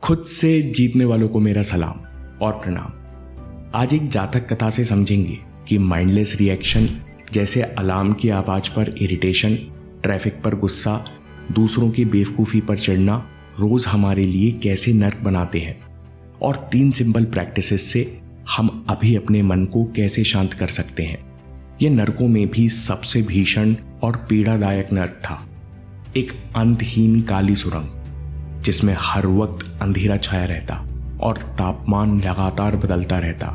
खुद से जीतने वालों को मेरा सलाम और प्रणाम। आज एक जातक कथा से समझेंगे कि माइंडलेस रिएक्शन जैसे अलार्म की आवाज़ पर इरिटेशन, ट्रैफिक पर गुस्सा, दूसरों की बेवकूफ़ी पर चिढ़ना रोज़ हमारे लिए कैसे नर्क बनाते हैं, और 3 सिंपल प्रैक्टिसेस से हम अभी अपने मन को कैसे शांत कर सकते हैं। यह नर्कों में भी सबसे भीषण और पीड़ादायक नर्क था, एक अंतहीन काली सुरंग जिसमें हर वक्त अंधेरा छाया रहता और तापमान लगातार बदलता रहता।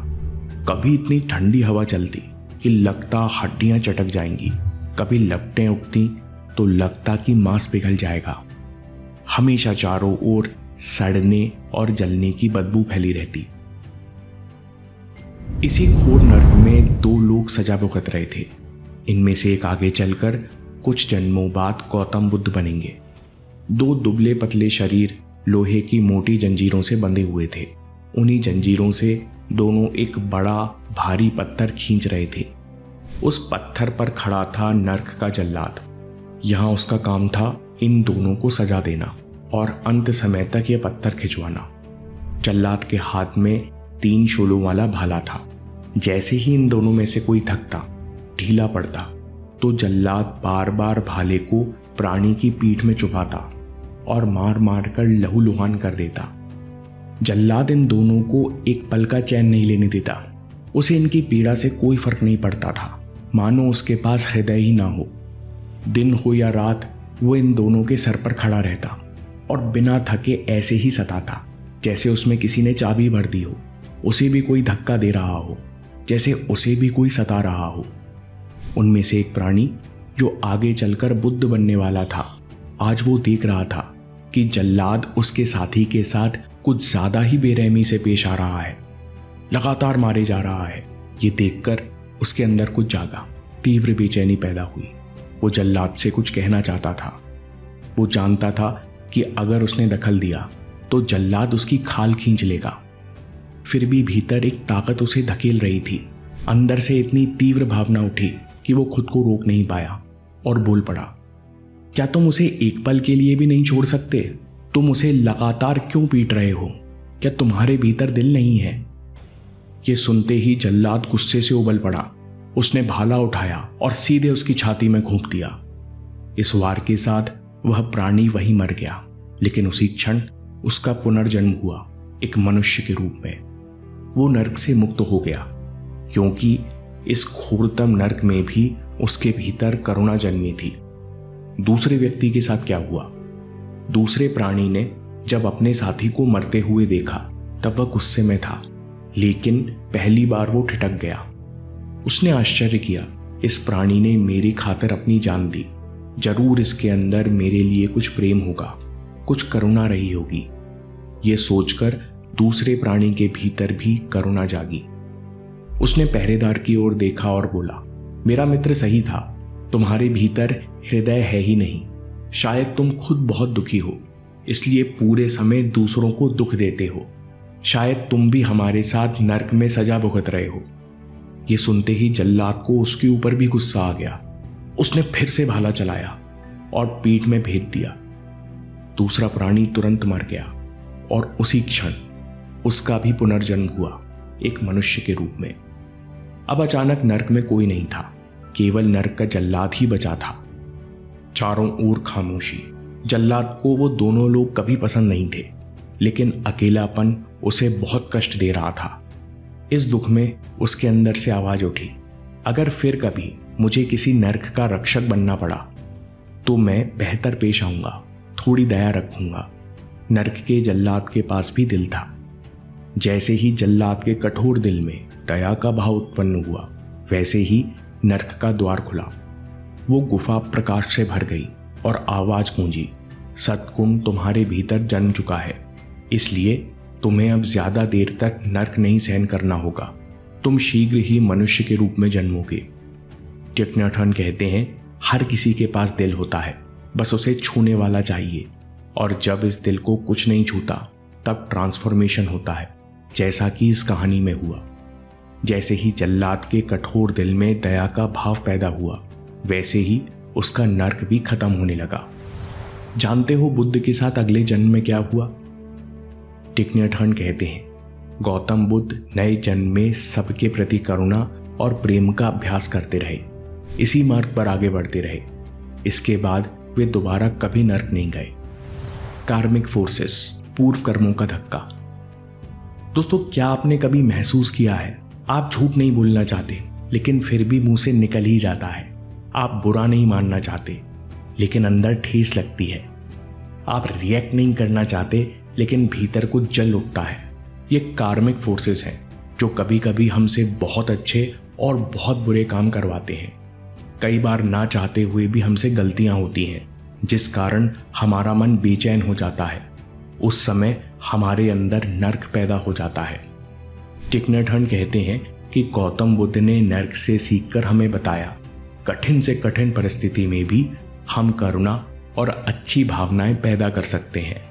कभी इतनी ठंडी हवा चलती कि लगता हड्डियां चटक जाएंगी, कभी लपटें उठती तो लगता कि मांस पिघल जाएगा। हमेशा चारों ओर सड़ने और जलने की बदबू फैली रहती। इसी घोर नर्क में 2 लोग सजा भुगत रहे थे। इनमें से एक आगे चलकर कुछ जन्मों बाद गौतम बुद्ध बनेंगे। 2 दुबले पतले शरीर लोहे की मोटी जंजीरों से बंधे हुए थे। उन्हीं जंजीरों से दोनों एक बड़ा भारी पत्थर खींच रहे थे। उस पत्थर पर खड़ा था नर्क का जल्लाद। यहां उसका काम था इन दोनों को सजा देना और अंत समय तक यह पत्थर खिंचवाना। जल्लाद के हाथ में 3 शूलों वाला भाला था। जैसे ही इन दोनों में से कोई थकता, ढीला पड़ता, तो जल्लाद बार बार भाले को प्राणी की पीठ में चुभाता और मार मार कर लहूलुहान कर देता। जल्लाद इन दोनों को एक पल का चैन नहीं लेने देता। उसे इनकी पीड़ा से कोई फर्क नहीं पड़ता था, मानो उसके पास हृदय ही ना हो। दिन हो या रात वो इन दोनों के सर पर खड़ा रहता और बिना थके ऐसे ही सताता जैसे उसमें किसी ने चाबी भर दी हो, उसे भी कोई धक्का दे रहा हो, जैसे उसे भी कोई सता रहा हो। उनमें से एक प्राणी जो आगे चलकर बुद्ध बनने वाला था, आज वो देख रहा था कि जल्लाद उसके साथी के साथ कुछ ज्यादा ही बेरहमी से पेश आ रहा है, लगातार मारे जा रहा है। ये देखकर उसके अंदर कुछ जागा, तीव्र बेचैनी पैदा हुई। वो जल्लाद से कुछ कहना चाहता था। वो जानता था कि अगर उसने दखल दिया तो जल्लाद उसकी खाल खींच लेगा। फिर भी भीतर एक ताकत उसे धकेल रही थी। अंदर से इतनी तीव्र भावना उठी कि वो खुद को रोक नहीं पाया और बोल पड़ा, क्या तुम उसे एक पल के लिए भी नहीं छोड़ सकते? तुम उसे लगातार क्यों पीट रहे हो? क्या तुम्हारे भीतर दिल नहीं है? ये सुनते ही जल्लाद गुस्से से उबल पड़ा। उसने भाला उठाया और सीधे उसकी छाती में घोंप दिया। इस वार के साथ वह प्राणी वहीं मर गया, लेकिन उसी क्षण उसका पुनर्जन्म हुआ, एक मनुष्य के रूप में। वो नर्क से मुक्त हो गया, क्योंकि इस घोरतम नर्क में भी उसके भीतर करुणा जन्मी थी। दूसरे व्यक्ति के साथ क्या हुआ? दूसरे प्राणी ने जब अपने साथी को मरते हुए देखा तब वह गुस्से में था, लेकिन पहली बार वो ठिठक गया। उसने आश्चर्य किया, इस प्राणी ने मेरी खातिर अपनी जान दी। जरूर इसके अंदर मेरे लिए कुछ प्रेम होगा, कुछ करुणा रही होगी। ये सोचकर दूसरे प्राणी के भीतर भी करुणा जागी। उसने पहरेदार की ओर देखा और बोला, मेरा मित्र सही था, तुम्हारे भीतर हृदय है ही नहीं। शायद तुम खुद बहुत दुखी हो, इसलिए पूरे समय दूसरों को दुख देते हो। शायद तुम भी हमारे साथ नर्क में सजा भुगत रहे हो। ये सुनते ही जल्लाद को उसके ऊपर भी गुस्सा आ गया। उसने फिर से भाला चलाया और पीठ में भेद दिया। दूसरा प्राणी तुरंत मर गया और उसी क्षण उसका भी पुनर्जन्म हुआ, एक मनुष्य के रूप में। अब अचानक नर्क में कोई नहीं था, केवल नर्क का जल्लाद ही बचा था। चारों ओर खामोशी। जल्लाद को वो दोनों लोग कभी पसंद नहीं थे, लेकिन अकेलापन उसे बहुत कष्ट दे रहा था। इस दुख में उसके अंदर से आवाज उठी, अगर फिर कभी मुझे किसी नर्क का रक्षक बनना पड़ा तो मैं बेहतर पेश आऊंगा, थोड़ी दया रखूंगा। नर्क के जल्लाद के पास भी दिल था। जैसे ही जल्लाद के कठोर दिल में दया का भाव उत्पन्न हुआ, वैसे ही नर्क का द्वार खुला। वो गुफा प्रकाश से भर गई और आवाज गूंजी, सद्गुण तुम्हारे भीतर जन्म चुका है, इसलिए तुम्हें अब ज्यादा देर तक नर्क नहीं सहन करना होगा। तुम शीघ्र ही मनुष्य के रूप में जन्मोगे। थॉट नॉयटन कहते हैं, हर किसी के पास दिल होता है, बस उसे छूने वाला चाहिए। और जब इस दिल को कुछ नहीं छूता तब ट्रांसफॉर्मेशन होता है, जैसा कि इस कहानी में हुआ। जैसे ही जल्लाद के कठोर दिल में दया का भाव पैदा हुआ, वैसे ही उसका नर्क भी खत्म होने लगा। जानते हो बुद्ध के साथ अगले जन्म में क्या हुआ? टिक नैट हन कहते हैं, गौतम बुद्ध नए जन्म में सबके प्रति करुणा और प्रेम का अभ्यास करते रहे, इसी मार्ग पर आगे बढ़ते रहे। इसके बाद वे दोबारा कभी नर्क नहीं गए। कार्मिक फोर्सेस, पूर्व कर्मों का धक्का। दोस्तों, क्या आपने कभी महसूस किया है, आप झूठ नहीं बोलना चाहते लेकिन फिर भी मुंह से निकल ही जाता है। आप बुरा नहीं मानना चाहते लेकिन अंदर ठेस लगती है। आप रिएक्ट नहीं करना चाहते लेकिन भीतर को जल उठता है। ये कार्मिक फोर्सेस हैं जो कभी कभी हमसे बहुत अच्छे और बहुत बुरे काम करवाते हैं। कई बार ना चाहते हुए भी हमसे गलतियां होती हैं, जिस कारण हमारा मन बेचैन हो जाता है। उस समय हमारे अंदर नर्क पैदा हो जाता है। टिक नैट हन कहते हैं कि गौतम बुद्ध ने नर्क से सीखकर हमें बताया, कठिन से कठिन परिस्थिति में भी हम करुणा और अच्छी भावनाएं पैदा कर सकते हैं।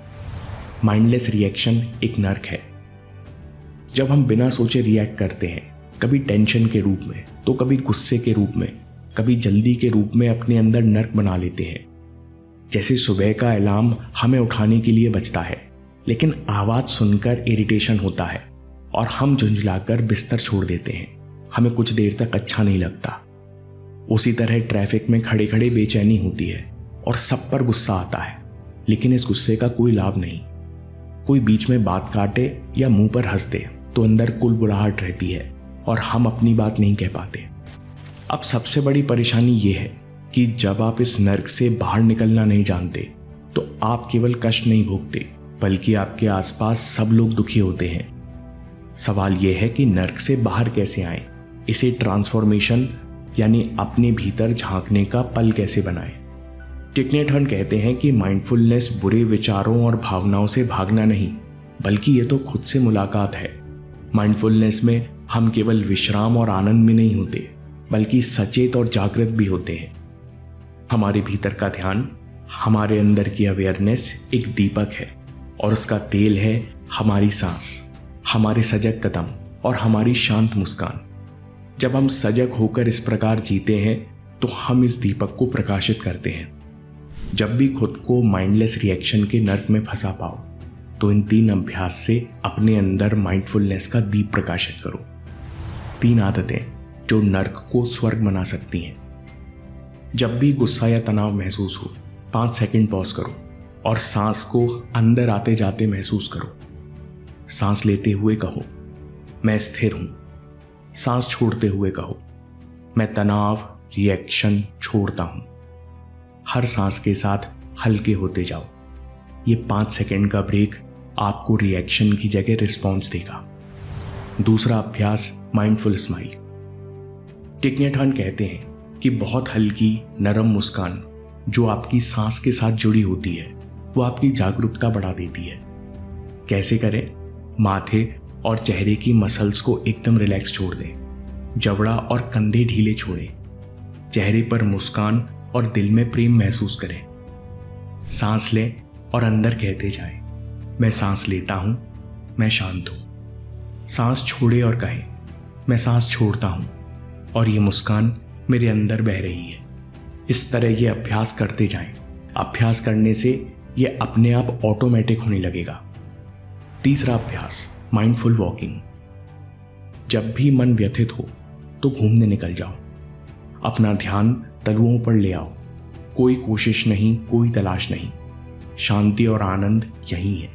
माइंडलेस रिएक्शन एक नर्क है। जब हम बिना सोचे रिएक्ट करते हैं, कभी टेंशन के रूप में तो कभी गुस्से के रूप में, कभी जल्दी के रूप में, अपने अंदर नर्क बना लेते हैं। जैसे सुबह का अलार्म हमें उठाने के लिए बजता है लेकिन आवाज सुनकर इरिटेशन होता है और हम झुंझलाकर बिस्तर छोड़ देते हैं। हमें कुछ देर तक अच्छा नहीं लगता। उसी तरह ट्रैफिक में खड़े खड़े बेचैनी होती है और सब पर गुस्सा आता है, लेकिन इस गुस्से का कोई लाभ नहीं। कोई बीच में बात काटे या मुंह पर हंस दे तो अंदर कुलबुलाहट रहती है और हम अपनी बात नहीं कह पाते। अब सबसे बड़ी परेशानी यह है कि जब आप इस नर्क से बाहर निकलना नहीं जानते तो आप केवल कष्ट नहीं भोगते बल्कि आपके आसपास सब लोग दुखी होते हैं। सवाल यह है कि नर्क से बाहर कैसे आएं? इसे ट्रांसफॉर्मेशन यानी अपने भीतर झांकने का पल कैसे बनाएं? टिक नैट हन कहते हैं कि माइंडफुलनेस बुरे विचारों और भावनाओं से भागना नहीं, बल्कि ये तो खुद से मुलाकात है। माइंडफुलनेस में हम केवल विश्राम और आनंद में नहीं होते बल्कि सचेत और जागृत भी होते हैं। हमारे भीतर का ध्यान, हमारे अंदर की अवेयरनेस एक दीपक है और उसका तेल है हमारी सांस, हमारे सजग कदम और हमारी शांत मुस्कान। जब हम सजग होकर इस प्रकार जीते हैं तो हम इस दीपक को प्रकाशित करते हैं। जब भी खुद को माइंडलेस रिएक्शन के नर्क में फंसा पाओ तो इन 3 अभ्यास से अपने अंदर माइंडफुलनेस का दीप प्रकाशित करो। 3 आदतें जो नर्क को स्वर्ग बना सकती हैं। जब भी गुस्सा या तनाव महसूस हो, 5 सेकंड पॉज करो और सांस को अंदर आते जाते महसूस करो। सांस लेते हुए कहो, मैं स्थिर हूं। सांस छोड़ते हुए कहो, मैं तनाव, रिएक्शन छोड़ता हूं। हर सांस के साथ हल्के होते जाओ। ये 5 सेकंड का ब्रेक आपको रिएक्शन की जगह रिस्पॉन्स देगा। दूसरा अभ्यास, माइंडफुल स्माइल। टिक नैट हन कहते हैं कि बहुत हल्की नरम मुस्कान जो आपकी सांस के साथ जुड़ी होती है वो आपकी जागरूकता बढ़ा देती है। कैसे करें? माथे और चेहरे की मसल्स को एकदम रिलैक्स छोड़ दें। जबड़ा और कंधे ढीले छोड़ें। चेहरे पर मुस्कान और दिल में प्रेम महसूस करें। सांस लें और अंदर कहते जाएं, मैं सांस लेता हूं, मैं शांत हूं। सांस छोड़े और कहें, मैं सांस छोड़ता हूं और ये मुस्कान मेरे अंदर बह रही है। इस तरह ये अभ्यास करते जाएं। अभ्यास करने से ये अपने आप ऑटोमेटिक होने लगेगा। तीसरा अभ्यास, माइंडफुल वॉकिंग। जब भी मन व्यथित हो तो घूमने निकल जाओ। अपना ध्यान तलुओं पर ले आओ। कोई कोशिश नहीं, कोई तलाश नहीं। शांति और आनंद यही है।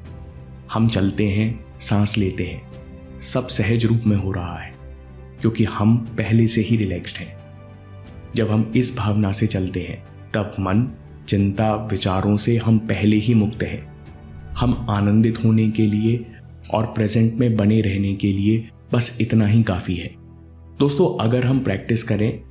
हम चलते हैं, सांस लेते हैं, सब सहज रूप में हो रहा है क्योंकि हम पहले से ही रिलैक्स्ड हैं। जब हम इस भावना से चलते हैं तब मन, चिंता, विचारों से हम पहले ही मुक्त हैं। हम आनंदित होने के लिए और प्रेजेंट में बने रहने के लिए बस इतना ही काफ़ी है। दोस्तों, अगर हम प्रैक्टिस करें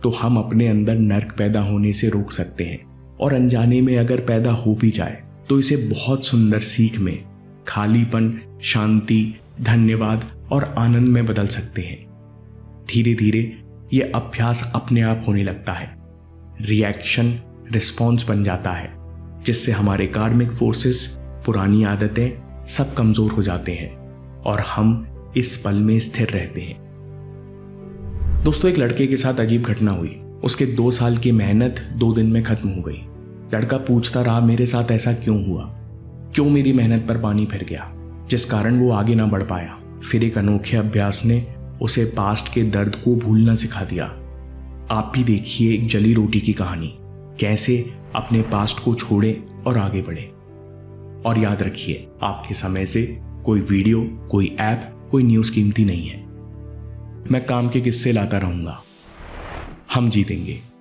तो हम अपने अंदर नर्क पैदा होने से रोक सकते हैं और अनजाने में अगर पैदा हो भी जाए तो इसे बहुत सुंदर सीख में, खालीपन, शांति, धन्यवाद और आनंद में बदल सकते हैं। धीरे धीरे ये अभ्यास अपने आप होने लगता है। रिएक्शन रिस्पॉन्स बन जाता है जिससे हमारे कार्मिक फोर्सेस, पुरानी आदतें सब कमजोर हो जाते हैं और हम इस पल में स्थिर रहते हैं। दोस्तों, एक लड़के के साथ अजीब घटना हुई। उसके 2 साल की मेहनत 2 दिन में खत्म हो गई। लड़का पूछता रहा, मेरे साथ ऐसा क्यों हुआ? क्यों मेरी मेहनत पर पानी फिर गया? जिस कारण वो आगे ना बढ़ पाया। फिर एक अनोखे अभ्यास ने उसे पास्ट के दर्द को भूलना सिखा दिया। आप भी देखिए एक जली रोटी की कहानी, कैसे अपने पास्ट को छोड़े और आगे बढ़े। और याद रखिए, आपके समय से कोई वीडियो, कोई ऐप, कोई न्यूज़ कीमती नहीं है। मैं काम के किस्से लाता रहूंगा। हम जीतेंगे।